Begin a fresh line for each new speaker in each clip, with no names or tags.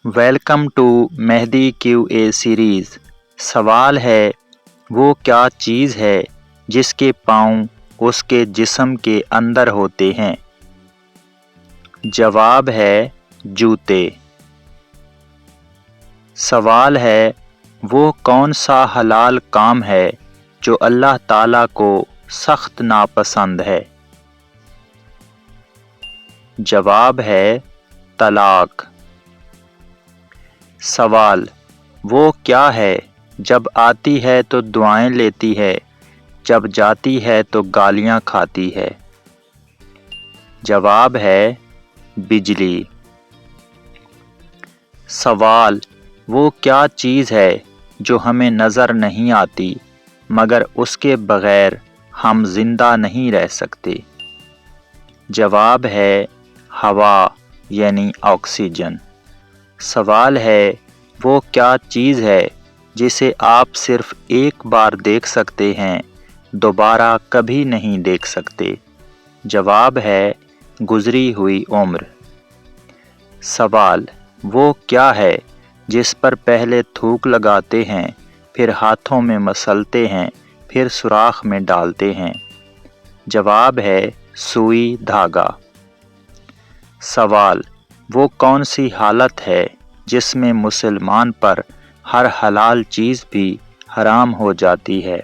Welcome to Mehdi Q A series. سوال ہے وہ کیا چیز ہے جس کے پاؤں اس کے جسم کے اندر ہوتے ہیں؟ جواب ہے جوتے۔ سوال ہے وہ کون سا حلال کام ہے جو اللہ تعالیٰ کو سخت ناپسند ہے؟ جواب ہے طلاق۔ سوال وہ کیا ہے جب آتی ہے تو دعائیں لیتی ہے، جب جاتی ہے تو گالیاں کھاتی ہے؟ جواب ہے بجلی۔ سوال وہ کیا چیز ہے جو ہمیں نظر نہیں آتی مگر اس کے بغیر ہم زندہ نہیں رہ سکتے؟ جواب ہے ہوا یعنی آکسیجن۔ سوال ہے وہ کیا چیز ہے جسے آپ صرف ایک بار دیکھ سکتے ہیں، دوبارہ کبھی نہیں دیکھ سکتے؟ جواب ہے گزری ہوئی عمر۔ سوال وہ کیا ہے جس پر پہلے تھوک لگاتے ہیں، پھر ہاتھوں میں مسلتے ہیں، پھر سوراخ میں ڈالتے ہیں؟ جواب ہے سوئی دھاگا۔ سوال وہ کون سی حالت ہے جس میں مسلمان پر ہر حلال چیز بھی حرام ہو جاتی ہے؟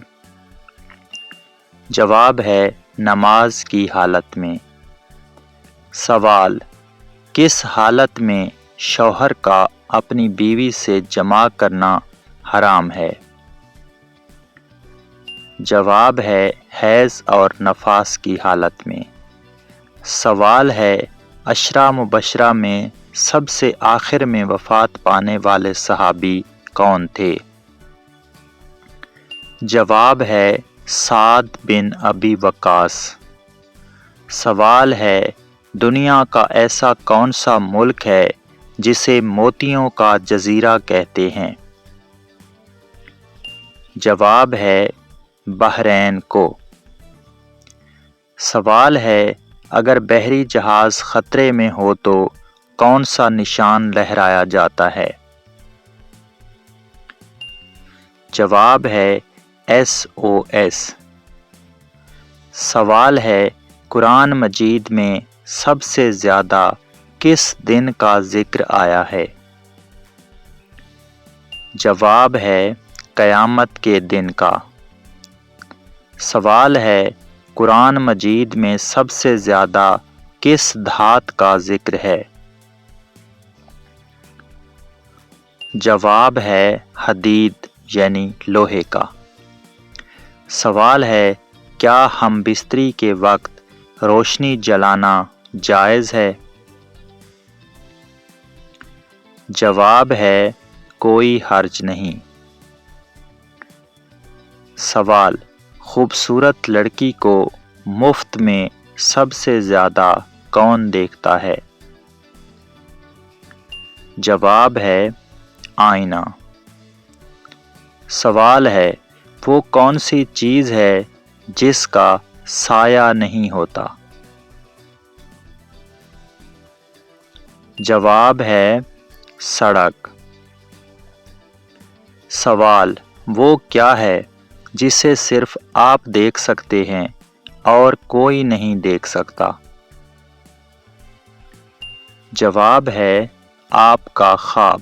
جواب ہے نماز کی حالت میں۔ سوال کس حالت میں شوہر کا اپنی بیوی سے جماع کرنا حرام ہے؟ جواب ہے حیض اور نفاس کی حالت میں۔ سوال ہے عشرہ مبشرہ میں سب سے آخر میں وفات پانے والے صحابی کون تھے؟ جواب ہے سعد بن ابی وقاص۔ سوال ہے دنیا کا ایسا کون سا ملک ہے جسے موتیوں کا جزیرہ کہتے ہیں؟ جواب ہے بحرین کو۔ سوال ہے اگر بحری جہاز خطرے میں ہو تو کون سا نشان لہرایا جاتا ہے؟ جواب ہے SOS۔ سوال ہے قرآن مجید میں سب سے زیادہ کس دن کا ذکر آیا ہے؟ جواب ہے قیامت کے دن کا۔ سوال ہے قرآن مجید میں سب سے زیادہ کس دھات کا ذکر ہے؟ جواب ہے حدید یعنی لوہے کا۔ سوال ہے کیا ہم بستری کے وقت روشنی جلانا جائز ہے؟ جواب ہے کوئی حرج نہیں۔ سوال خوبصورت لڑکی کو مفت میں سب سے زیادہ کون دیکھتا ہے؟ جواب ہے آئینہ۔ سوال ہے وہ کون سی چیز ہے جس کا سایہ نہیں ہوتا؟ جواب ہے سڑک۔ سوال وہ کیا ہے جسے صرف آپ دیکھ سکتے ہیں اور کوئی نہیں دیکھ سکتا؟ جواب ہے آپ کا خواب۔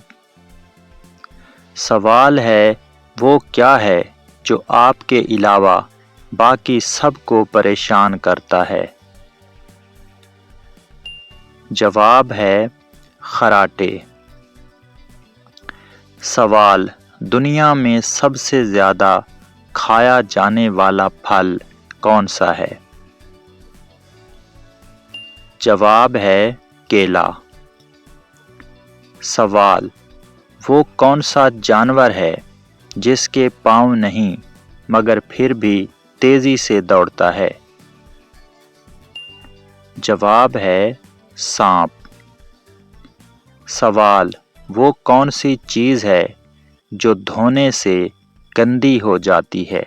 سوال ہے وہ کیا ہے جو آپ کے علاوہ باقی سب کو پریشان کرتا ہے؟ جواب ہے خراٹے۔ سوال دنیا میں سب سے زیادہ کھایا جانے والا پھل کون سا ہے؟ جواب ہے کیلا۔ سوال وہ کون سا جانور ہے جس کے پاؤں نہیں مگر پھر بھی تیزی سے دوڑتا ہے؟ جواب ہے سانپ۔ سوال وہ کون سی چیز ہے جو دھونے سے گندی ہو جاتی ہے؟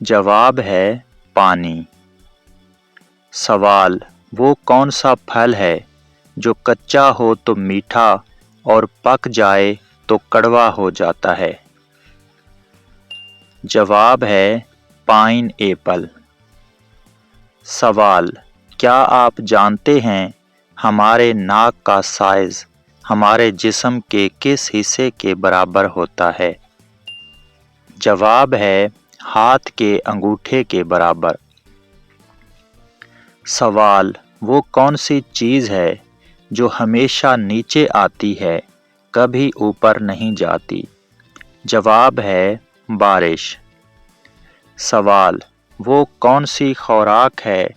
جواب ہے پانی۔ سوال وہ کون سا پھل ہے جو کچا ہو تو میٹھا اور پک جائے تو کڑوا ہو جاتا ہے؟ جواب ہے پائن ایپل۔ سوال، کیا آپ جانتے ہیں ہمارے ناک کا سائز ہمارے جسم کے کس حصے کے برابر ہوتا ہے؟ جواب ہے ہاتھ کے انگوٹھے کے برابر۔ سوال، وہ کون سی چیز ہے جو ہمیشہ نیچے آتی ہے کبھی اوپر نہیں جاتی؟ جواب ہے بارش۔ سوال، وہ کون سی خوراک ہے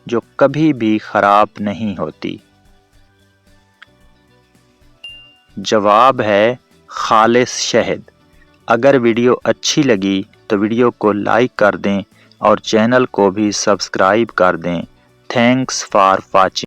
جو کبھی بھی خراب نہیں ہوتی؟ جواب ہے خالص شہد۔ اگر ویڈیو اچھی لگی تو ویڈیو کو لائک کر دیں اور چینل کو بھی سبسکرائب کر دیں۔ Thanks for watching.